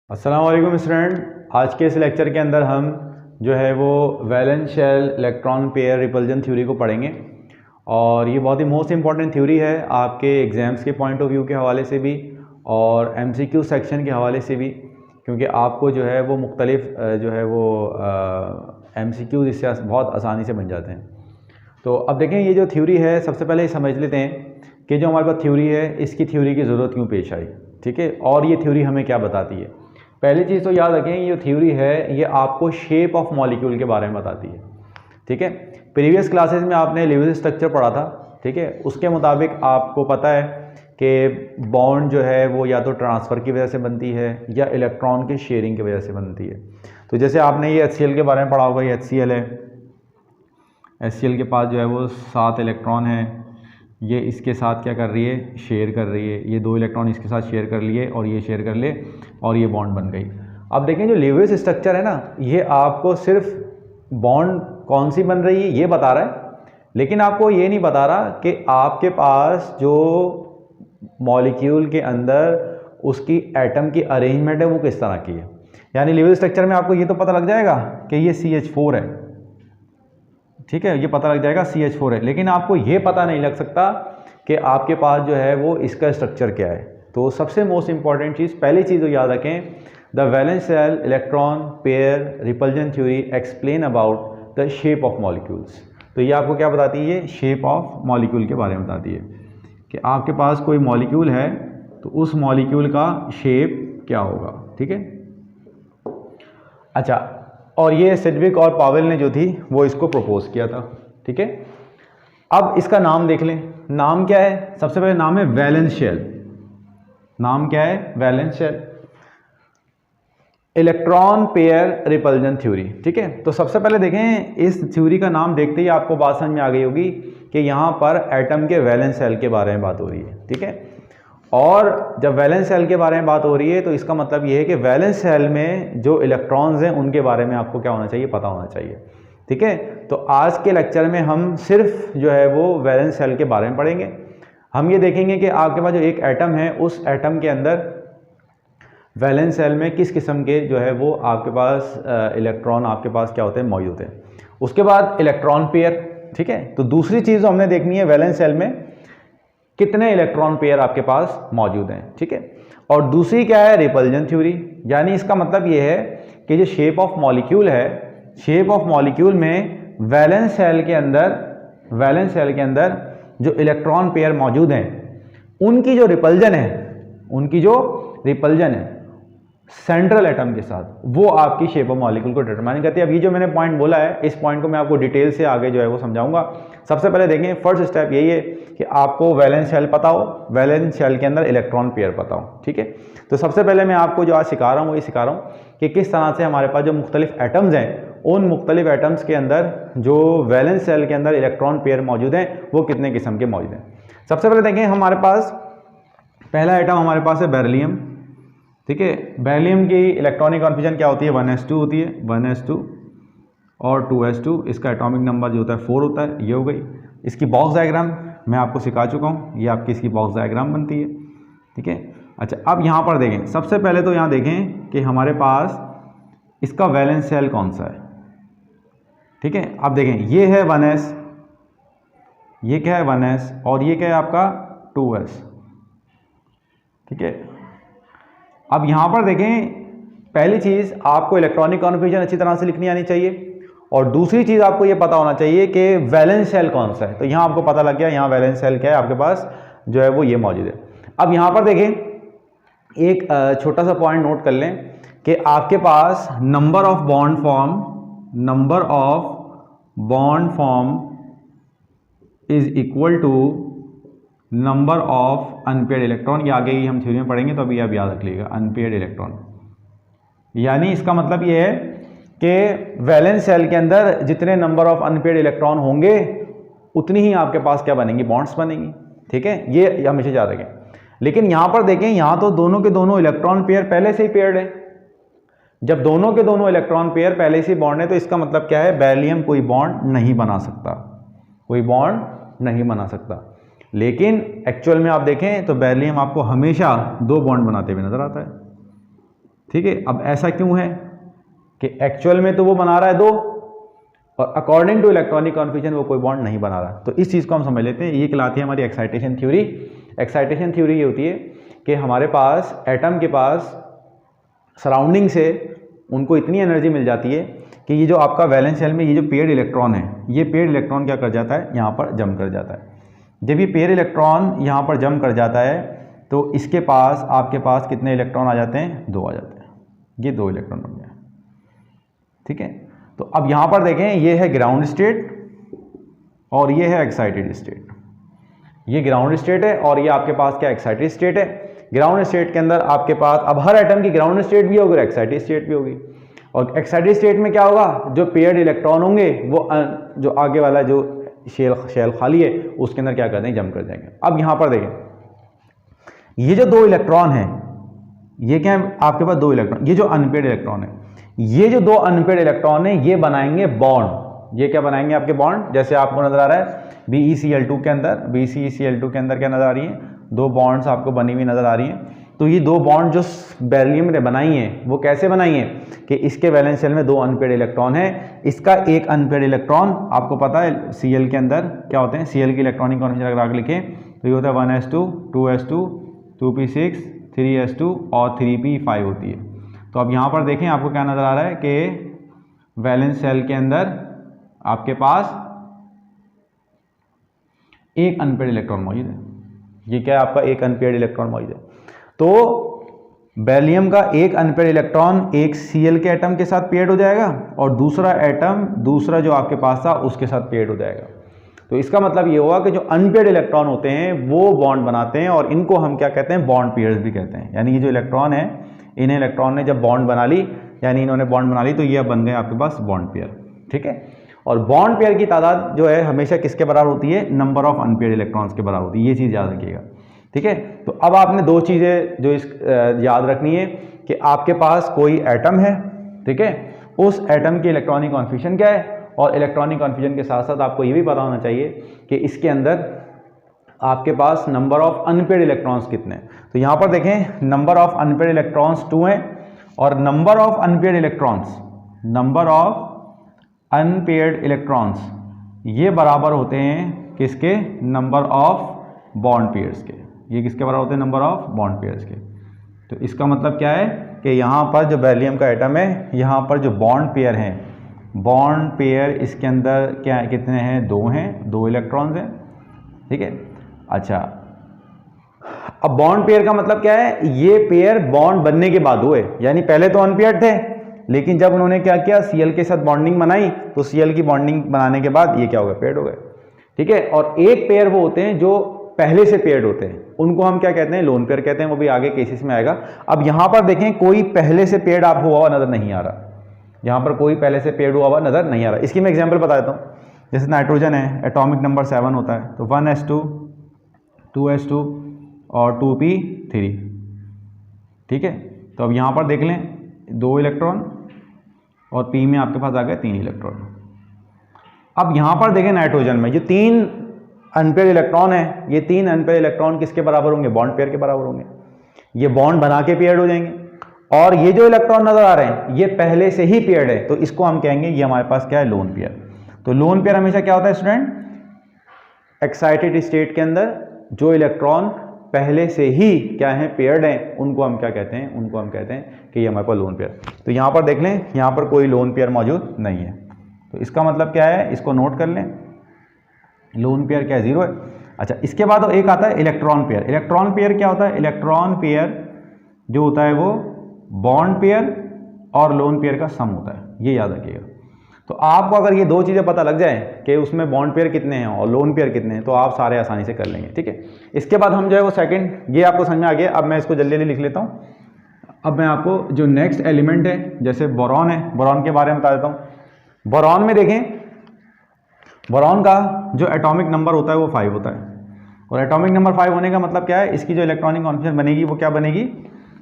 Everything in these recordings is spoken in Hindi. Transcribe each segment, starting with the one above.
अस्सलाम वालेकुम स्टूडेंट। आज के इस लेक्चर के अंदर हम जो है वो valence shell electron pair repulsion theory को पढ़ेंगे और ये बहुत ही मोस्ट इंपॉर्टेंट थ्योरी है आपके एग्ज़ाम्स के पॉइंट ऑफ व्यू के हवाले से भी और एमसीक्यू सेक्शन के हवाले से भी, क्योंकि आपको जो है वो मुख्तलिफ जो है वो एमसीक्यू इससे बहुत आसानी से बन जाते हैं। तो अब देखें ये जो थ्योरी है, सबसे पहले ये समझ लेते हैं कि जो हमारे पास थ्योरी है इसकी थ्योरी की ज़रूरत क्यों पेश आई, ठीक है, और ये थ्योरी हमें क्या बताती है। पहली चीज़ तो याद रखें, ये थ्योरी है ये आपको शेप ऑफ मॉलिक्यूल के बारे में बताती है, ठीक है। प्रीवियस क्लासेस में आपने लेवल स्ट्रक्चर पढ़ा था, ठीक है, उसके मुताबिक आपको पता है कि बॉन्ड जो है वो या तो ट्रांसफ़र की वजह से बनती है या इलेक्ट्रॉन के शेयरिंग की वजह से बनती है। तो जैसे आपने ये HCl के बारे में पढ़ा होगा, ये HCl है, HCl के पास जो है वो 7 इलेक्ट्रॉन है, ये इसके साथ क्या कर रही है, शेयर कर रही है, ये 2 इलेक्ट्रॉन इसके साथ शेयर कर लिए और ये शेयर कर ले और ये बॉन्ड बन गई। अब देखें जो लेविस स्ट्रक्चर है ना, ये आपको सिर्फ बॉन्ड कौन सी बन रही है ये बता रहा है, लेकिन आपको ये नहीं बता रहा कि आपके पास जो मॉलिक्यूल के अंदर उसकी एटम की अरेंजमेंट है वो किस तरह की है। यानी लेविस स्ट्रक्चर में आपको ये तो पता लग जाएगा कि ये CH4 है, ठीक है, ये पता लग जाएगा CH4 है, लेकिन आपको ये पता नहीं लग सकता कि आपके पास जो है वो इसका स्ट्रक्चर क्या है। तो सबसे मोस्ट इंपॉर्टेंट चीज़, पहली चीज़ तो याद रखें, the valence shell electron pair repulsion theory explain about the shape of molecules. तो ये आपको क्या बताती है, शेप ऑफ मॉलिक्यूल के बारे में बताती है कि आपके पास कोई मॉलिक्यूल है तो उस मॉलिक्यूल का शेप क्या होगा, ठीक है। अच्छा, और ये सेडविक और पावेल ने जो थी वो इसको प्रपोज किया था, ठीक है। अब इसका नाम देख लें, नाम क्या है, सबसे पहले नाम है वैलेंस शेल। नाम क्या है, valence shell electron pair repulsion theory, ठीक है। तो सबसे पहले देखें, इस थ्योरी का नाम देखते ही आपको बात समझ में आ गई होगी कि यहाँ पर एटम के वैलेंस शेल के बारे में बात हो रही है, ठीक है। और जब वैलेंस शेल के बारे में बात हो रही है तो इसका मतलब ये है कि वैलेंस शेल में जो इलेक्ट्रॉन्स हैं उनके बारे में आपको क्या होना चाहिए, पता होना चाहिए, ठीक है। तो आज के लेक्चर में हम सिर्फ जो है वो वैलेंस शेल के बारे में पढ़ेंगे। हम ये देखेंगे कि आपके पास जो एक एटम है उस एटम के अंदर वैलेंस शेल में किस किस्म के जो है वो आपके पास इलेक्ट्रॉन आपके पास क्या होते हैं, मौजूद होते हैं। उसके बाद इलेक्ट्रॉन पेयर, ठीक है। तो दूसरी चीज़ जो हमने देखनी है, वैलेंस शेल में कितने इलेक्ट्रॉन पेयर आपके पास मौजूद हैं, ठीक है। और दूसरी क्या है, रिपल्जन थ्योरी। यानी इसका मतलब ये है कि जो शेप ऑफ मॉलिक्यूल है, शेप ऑफ मॉलिक्यूल में वैलेंस शेल के अंदर जो इलेक्ट्रॉन पेयर मौजूद हैं उनकी जो रिपल्जन है सेंट्रल एटम के साथ, वो आपकी शेप ऑफ मॉलिक्यूल को डिटरमाइन करती है। अब ये जो मैंने पॉइंट बोला है, इस पॉइंट को मैं आपको डिटेल से आगे जो है वो समझाऊंगा। सबसे पहले देखें, फर्स्ट स्टेप यही है कि आपको वैलेंस शेल पता हो, वैलेंस शेल के अंदर इलेक्ट्रॉन पेयर पता हो, ठीक है। तो सबसे पहले मैं आपको जो आज सिखा रहा हूँ वही सिखा रहा हूँ कि किस तरह से हमारे पास जो मुख्तलिफ एटम्स हैं उन मुख्तलिफ एटम्स के अंदर जो वैलेंस शेल के अंदर इलेक्ट्रॉन पेयर मौजूद हैं वो कितने किस्म के मौजूद हैं। सबसे पहले देखें, हमारे पास पहला एटम हमारे पास है बेरिलियम, ठीक है। बेरिलियम की इलेक्ट्रॉनिक कॉन्फिगरेशन क्या होती है, 1s2 होती है, 1s2 और 2s2। इसका एटॉमिक नंबर जो होता है 4 होता है, ये हो गई। इसकी बॉक्स डायग्राम मैं आपको सिखा चुका हूँ, ये आपकी इसकी बॉक्स डायग्राम बनती है, ठीक है। अच्छा, अब यहाँ पर देखें, सबसे पहले तो यहाँ देखें कि हमारे पास इसका वैलेंस शेल कौन सा है, ठीक है। अब देखें, ये है 1s, ये क्या है 1s और ये क्या है आपका 2s, ठीक है। अब यहाँ पर देखें, पहली चीज़ आपको इलेक्ट्रॉनिक कॉन्फिगरेशन अच्छी तरह से लिखनी आनी चाहिए और दूसरी चीज़ आपको ये पता होना चाहिए कि वैलेंस शेल कौन सा है। तो यहाँ आपको पता लग गया, यहाँ वैलेंस शेल क्या है आपके पास जो है वो ये मौजूद है। अब यहाँ पर देखें, एक छोटा सा पॉइंट नोट कर लें कि आपके पास number of bond form is equal to number of unpaired electron. ये आगे ही हम थ्योरी में पढ़ेंगे, तो अभी आप याद रख लीजिएगा, अनपेयर्ड इलेक्ट्रॉन। यानी इसका मतलब ये है कि वैलेंस शेल के अंदर जितने नंबर ऑफ अनपेयर्ड इलेक्ट्रॉन होंगे उतनी ही आपके पास क्या बनेंगी, बॉन्ड्स बनेंगी, ठीक है। ये हमेशा याद रखें। लेकिन यहाँ पर देखें, यहाँ तो दोनों के दोनों इलेक्ट्रॉन पेयर पहले से ही पेयर्ड है। जब दोनों के दोनों इलेक्ट्रॉन पेयर पहले से ही बॉन्ड है तो इसका मतलब क्या है, बेरिलियम कोई बॉन्ड नहीं बना सकता, लेकिन एक्चुअल में आप देखें तो बेरिलियम आपको हमेशा 2 बॉन्ड बनाते हुए नजर आता है, ठीक है, अब ऐसा क्यों है कि एक्चुअल में तो वो बना रहा है 2 और अकॉर्डिंग टू इलेक्ट्रॉनिक कन्फ्यूजन वो कोई बॉन्ड नहीं बना रहा। तो इस चीज़ को हम समझ लेते हैं। ये कहलाती है हमारी एक्साइटेशन थ्योरी। एक्साइटेशन थ्योरी ये होती है कि हमारे पास एटम के पास सराउंडिंग से उनको इतनी एनर्जी मिल जाती है कि ये जो आपका वैलेंस शेल में ये जो पेयर्ड इलेक्ट्रॉन है, ये पेयर्ड इलेक्ट्रॉन क्या कर जाता है, यहाँ पर जम कर जाता है। जब ये पेयर इलेक्ट्रॉन यहाँ पर जम कर जाता है तो इसके पास आपके पास कितने इलेक्ट्रॉन आ जाते हैं, 2 आ जाते हैं। ये 2 इलेक्ट्रॉन बन गया। ठीक है, तो अब यहाँ पर देखें, ये है ग्राउंड स्टेट और ये है एक्साइटेड स्टेट। ये ग्राउंड स्टेट है और ये आपके पास क्या एक्साइटेड स्टेट है। ग्राउंड स्टेट के अंदर आपके पास अब हर एटम की ग्राउंड स्टेट भी होगी और एक्साइटेड स्टेट भी होगी। और एक्साइटेड स्टेट में क्या होगा, जो पेयर्ड इलेक्ट्रॉन होंगे वो जो आगे वाला जो शेल खाली है उसके अंदर क्या कर देंगे, जम कर जाएंगे। अब यहाँ पर देखें, ये जो 2 इलेक्ट्रॉन है, ये क्या है आपके पास 2 इलेक्ट्रॉन, ये जो अनपेयर्ड इलेक्ट्रॉन है, ये जो 2 अनपेयर्ड इलेक्ट्रॉन है ये बनाएंगे बॉन्ड। ये क्या बनाएंगे आपके बॉन्ड, जैसे आपको नजर आ रहा है BeCl2 के अंदर, BeCl2 के अंदर क्या नजर आ रही है, 2 बॉन्ड्स आपको बनी हुई नजर आ रही हैं। तो ये 2 बॉन्ड जो बेरिलियम ने बनाई हैं वो कैसे बनाई हैं कि इसके वैलेंस शेल में 2 अनपेयर्ड इलेक्ट्रॉन है, इसका एक अनपेयर्ड इलेक्ट्रॉन आपको पता है Cl के अंदर क्या होते हैं, Cl की इलेक्ट्रॉनिक कॉन्फिगरेशन अगर आगे लिखें तो ये होता है 1s2 2s2 2p6 3s2 और 3p5 होती है। तो अब यहाँ पर देखें आपको क्या नजर आ रहा है कि वैलेंस शेल के अंदर आपके पास एक अनपेयर्ड इलेक्ट्रॉन मौजूद है। ये क्या है आपका एक अनपेयर्ड इलेक्ट्रॉन मौजूद है। तो बेरिलियम का एक अनपेयर्ड इलेक्ट्रॉन एक Cl के एटम के साथ पेयर्ड हो जाएगा और दूसरा एटम दूसरा जो आपके पास था उसके साथ पेयर्ड हो जाएगा। तो इसका मतलब ये हुआ कि जो अनपेयर्ड इलेक्ट्रॉन होते हैं वो बॉन्ड बनाते हैं और इनको हम क्या कहते हैं, बॉन्ड पेयर्स भी कहते हैं। यानी ये जो इलेक्ट्रॉन है, इन्हें इलेक्ट्रॉन ने जब बॉन्ड बना ली, यानी इन्होंने बॉन्ड बना ली तो ये अब बन गए आपके पास बॉन्ड पेयर। ठीक है, और बॉन्ड पेयर की तादाद जो है हमेशा किसके बराबर होती है, नंबर ऑफ अनपेयर्ड इलेक्ट्रॉन्स के बराबर होती है। ये चीज़ याद रखिएगा। ठीक है, तो अब आपने 2 चीज़ें जो याद रखनी है कि आपके पास कोई एटम है, ठीक है, उस एटम की इलेक्ट्रॉनिक कॉन्फिगरेशन क्या है और इलेक्ट्रॉनिक कॉन्फिगरेशन के साथ साथ आपको ये भी पता होना चाहिए कि इसके अंदर आपके पास नंबर ऑफ अनपेयर्ड इलेक्ट्रॉन्स कितने हैं। तो यहाँ पर देखें, नंबर ऑफ अनपेयर्ड इलेक्ट्रॉन्स 2 हैं और नंबर ऑफ अनपेयर्ड इलेक्ट्रॉन्स ये बराबर होते हैं किसके, नंबर ऑफ बॉन्ड पेयर्स के। ये किसके बराबर होते हैं, नंबर ऑफ बॉन्ड पेयर्स के। तो इसका मतलब क्या है कि यहाँ पर जो बेरिलियम का एटम है, यहाँ पर जो बॉन्ड पेयर हैं, बॉन्ड पेयर इसके अंदर क्या कितने हैं, 2 हैं, 2 इलेक्ट्रॉन्स हैं। ठीक है, अच्छा, अब बॉन्ड पेयर का मतलब क्या है, ये पेयर बॉन्ड बनने के बाद हुए, यानी पहले तो अनपेयर्ड थे लेकिन जब उन्होंने क्या किया, Cl के साथ बॉन्डिंग बनाई तो Cl की बॉन्डिंग बनाने के बाद ये क्या हो गए, पेयर्ड हो गए। ठीक है, और एक पेयर वो होते हैं जो पहले से पेयर्ड होते हैं, उनको हम क्या कहते हैं, लोन पेयर कहते हैं। वो भी आगे केसेस में आएगा। अब यहाँ पर देखें, कोई पहले से पेयर्ड आप हुआ हुआ नजर नहीं आ रहा, यहाँ पर कोई पहले से पेयर्ड हुआ हुआ नजर नहीं आ रहा। इसकी मैं एग्जांपल बता देता हूँ। जैसे नाइट्रोजन है, एटॉमिक नंबर 7 होता है, तो 1s2 2s2 और 2p3। ठीक है, तो अब यहाँ पर देख लें 2 इलेक्ट्रॉन और p में आपके पास आ गए 3 इलेक्ट्रॉन। अब यहाँ पर देखें नाइट्रोजन में ये 3 अनपेयर्ड इलेक्ट्रॉन है, ये 3 अनपेयर्ड इलेक्ट्रॉन किसके बराबर होंगे, बॉन्ड पेयर के बराबर होंगे। ये बॉन्ड बना के पेयर्ड हो जाएंगे और ये जो इलेक्ट्रॉन नजर आ रहे हैं ये पहले से ही पेयर्ड है, तो इसको हम कहेंगे ये हमारे पास क्या है, लोन पेयर। तो लोन पेयर हमेशा क्या होता है स्टूडेंट, एक्साइटेड स्टेट के अंदर जो इलेक्ट्रॉन पहले से ही क्या है, पेयर्ड हैं, उनको हम क्या कहते हैं, उनको हम कहते हैं कि ये हमारे पास लोन पेयर। तो यहाँ पर देख लें, यहाँ पर कोई लोन पेयर मौजूद नहीं है। तो इसका मतलब क्या है, इसको नोट कर लें, लोन पेयर क्या है, 0 है। अच्छा, इसके बाद एक आता है इलेक्ट्रॉन पेयर। इलेक्ट्रॉन पेयर क्या होता है, इलेक्ट्रॉन पेयर जो होता है वो बॉन्ड पेयर और लोन पेयर का सम होता है, ये याद रखिएगा। तो आपको अगर ये 2 चीज़ें पता लग जाए कि उसमें बॉन्ड पेयर कितने हैं और लोन पेयर कितने हैं, तो आप सारे आसानी से कर लेंगे। ठीक है, इसके बाद हम जो है वो सेकंड, ये आपको समझ में आ गया। अब मैं इसको जल्दी जल्दी लिख लेता हूँ। अब मैं आपको जो नेक्स्ट एलिमेंट है, जैसे बोरॉन है, बोरॉन के बारे में बता देता हूँ। बोरॉन में देखें, बोरॉन का जो एटॉमिक नंबर होता है वो 5 होता है और एटॉमिक नंबर 5 होने का मतलब क्या है, इसकी जो इलेक्ट्रॉनिक कॉन्फिगरेशन बनेगी वो क्या बनेगी,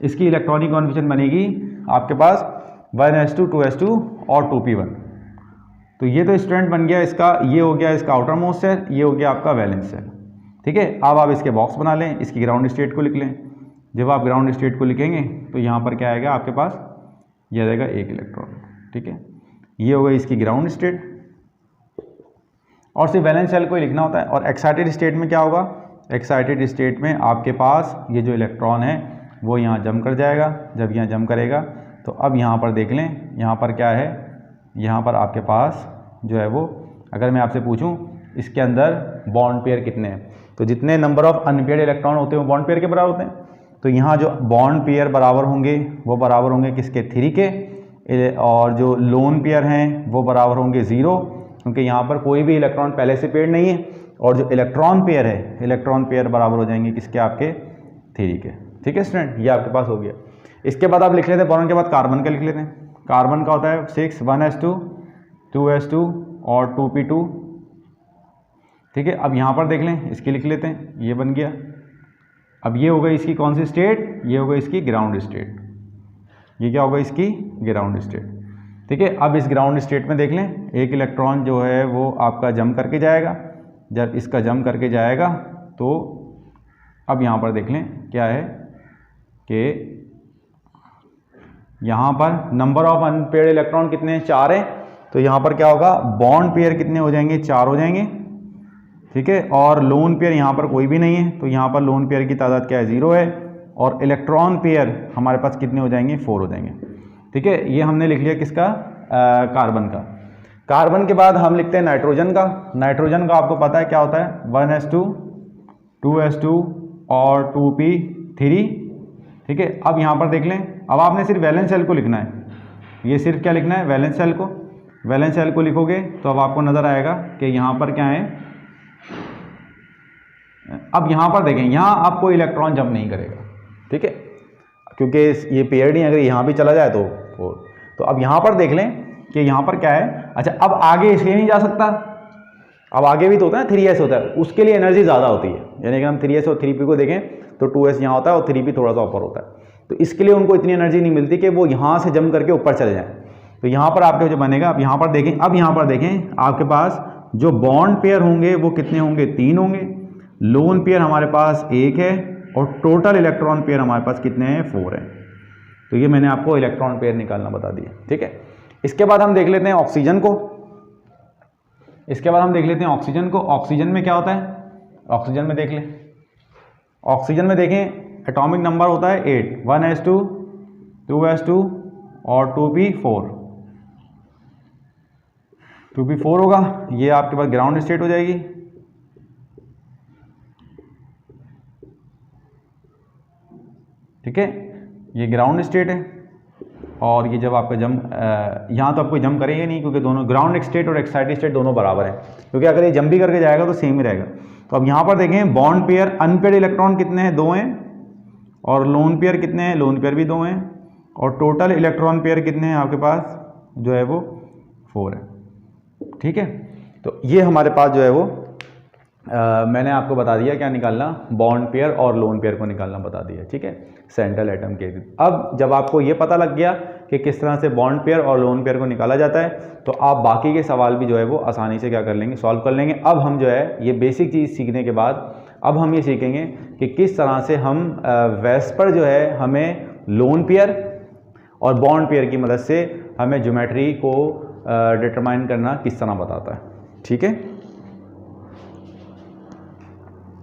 इसकी इलेक्ट्रॉनिक कॉन्फिगरेशन बनेगी आपके पास 1s2 2s2 और 2p1। तो ये तो स्टूडेंट बन गया इसका, ये हो गया इसका आउटर मोस्ट सेल, ये हो गया आपका वैलेंस सेल। ठीक है, अब आप इसके बॉक्स बना लें, इसकी ग्राउंड स्टेट को लिख लें। जब आप ग्राउंड स्टेट को लिखेंगे तो यहाँ पर क्या आएगा आपके पास, यह रहेगा एक इलेक्ट्रॉन। ठीक है, ये हो गई इसकी ग्राउंड स्टेट। और सिर्फ वैलेंस शेल को ही लिखना होता है। और एक्साइटेड स्टेट में क्या होगा, एक्साइटेड स्टेट में आपके पास ये जो इलेक्ट्रॉन है वो यहाँ जंप कर जाएगा। जब यहाँ जंप करेगा तो अब यहाँ पर देख लें, यहाँ पर क्या है, यहाँ पर आपके पास जो है वो, अगर मैं आपसे पूछूं इसके अंदर बॉन्ड पेयर कितने हैं, तो जितने नंबर ऑफ अनपेयर्ड इलेक्ट्रॉन होते हैं वो बॉन्ड पेयर के बराबर होते हैं। तो यहाँ जो बॉन्ड पेयर बराबर होंगे वो बराबर होंगे किसके, 3 के। और जो लोन पेयर हैं वो बराबर होंगे 0, क्योंकि यहाँ पर कोई भी इलेक्ट्रॉन पहले से पेयर नहीं है। और जो इलेक्ट्रॉन पेयर है, इलेक्ट्रॉन पेयर बराबर हो जाएंगे किसके, आपके 3 के। ठीक है स्टूडेंट, ये आपके पास हो गया। इसके बाद आप लिख लेते हैं बोरॉन के बाद कार्बन का लिख लेते हैं। कार्बन का होता है 6, 1s2, 2s2 और 2p2। ठीक है, अब यहाँ पर देख लें, इसकी लिख लेते हैं, ये बन गया। अब ये हो गई इसकी कौन सी स्टेट, ये हो गई इसकी ग्राउंड स्टेट। ये क्या होगा, इसकी ग्राउंड स्टेट। ठीक है, अब इस ग्राउंड स्टेट में देख लें, एक इलेक्ट्रॉन जो है वो आपका जंप करके जाएगा। जब इसका जंप करके जाएगा तो अब यहाँ पर देख लें क्या है कि यहाँ पर नंबर ऑफ अनपेयर्ड इलेक्ट्रॉन कितने हैं, 4 हैं। तो यहाँ पर क्या होगा, बॉन्ड पेयर कितने हो जाएंगे, 4 हो जाएंगे। ठीक है, और लोन पेयर यहाँ पर कोई भी नहीं है, तो यहाँ पर लोन पेयर की तादाद क्या है, 0 है। और इलेक्ट्रॉन पेयर हमारे पास कितने हो जाएंगे, 4 हो जाएंगे। ठीक है, ये हमने लिख लिया किसका, कार्बन का। कार्बन के बाद हम लिखते हैं नाइट्रोजन का। नाइट्रोजन का आपको पता है क्या होता है, 1s2, 2s2 और 2p3। ठीक है, अब यहाँ पर देख लें, अब आपने सिर्फ वैलेंस शेल को लिखना है। ये सिर्फ क्या लिखना है, वैलेंस शेल को। वैलेंस शेल को लिखोगे तो अब आपको नज़र आएगा कि यहाँ पर क्या है। अब यहाँ पर देखें, यहाँ आपको इलेक्ट्रॉन जंप नहीं करेगा। ठीक है, क्योंकि ये पेयर नहीं, अगर यहाँ भी चला जाए तो अब यहाँ पर देख लें कि यहाँ पर क्या है। अच्छा, अब आगे इसलिए नहीं जा सकता, अब आगे भी तो होता है 3s होता है, उसके लिए एनर्जी ज़्यादा होती है। यानी कि हम 3s और 3p को देखें तो 2s यहाँ होता है और 3p थोड़ा सा ऊपर होता है। तो इसके लिए उनको इतनी एनर्जी नहीं मिलती कि वो यहाँ से जंप करके ऊपर चले जाएँ। तो यहाँ पर आपके जो बनेगा, अब यहाँ पर देखें, अब यहाँ पर देखें आपके पास जो बॉन्ड पेयर होंगे वो कितने होंगे, 3 होंगे। लोन पेयर हमारे पास 1 है और टोटल इलेक्ट्रॉन पेयर हमारे पास कितने हैं, 4 हैं। तो ये मैंने आपको इलेक्ट्रॉन पेयर निकालना बता दिया। ठीक है, इसके बाद हम देख लेते हैं ऑक्सीजन को। इसके बाद हम देख लेते हैं ऑक्सीजन को। ऑक्सीजन में क्या होता है, ऑक्सीजन में देख लें, ऑक्सीजन में देखें एटॉमिक नंबर होता है 8, 1s2, 2s2 और 2p4। 2p4 होगा, ये आपके पास ग्राउंड स्टेट हो जाएगी। ठीक है, ये ग्राउंड स्टेट है। और ये जब आपका जंप, यहाँ तो आपको जंप करेंगे नहीं, क्योंकि दोनों ग्राउंड स्टेट और एक्साइटेड स्टेट दोनों बराबर हैं, क्योंकि अगर ये जंप भी करके जाएगा तो सेम ही रहेगा। तो अब यहाँ पर देखें, बॉन्ड पेयर अनपेयर्ड इलेक्ट्रॉन कितने हैं, 2 हैं। और लोन पेयर कितने हैं, लोन पेयर भी 2 हैं। और टोटल इलेक्ट्रॉन पेयर कितने हैं आपके पास, जो है वो 4 है। ठीक है, तो ये हमारे पास जो है वो मैंने आपको बता दिया क्या निकालना, बॉन्ड पेयर और लोन पेयर को निकालना बता दिया। ठीक है, सेंट्रल एटम के। अब जब आपको ये पता लग गया कि किस तरह से बॉन्ड पेयर और लोन पेयर को निकाला जाता है, तो आप बाकी के सवाल भी जो है वो आसानी से क्या कर लेंगे, सॉल्व कर लेंगे। अब हम जो है ये बेसिक चीज़ सीखने के बाद अब हम ये सीखेंगे कि किस तरह से हम वेस्पर जो है हमें लोन पेयर और बॉन्ड पेयर की मदद से हमें ज्योमेट्री को डिटरमाइन करना किस तरह बताता है। ठीक है।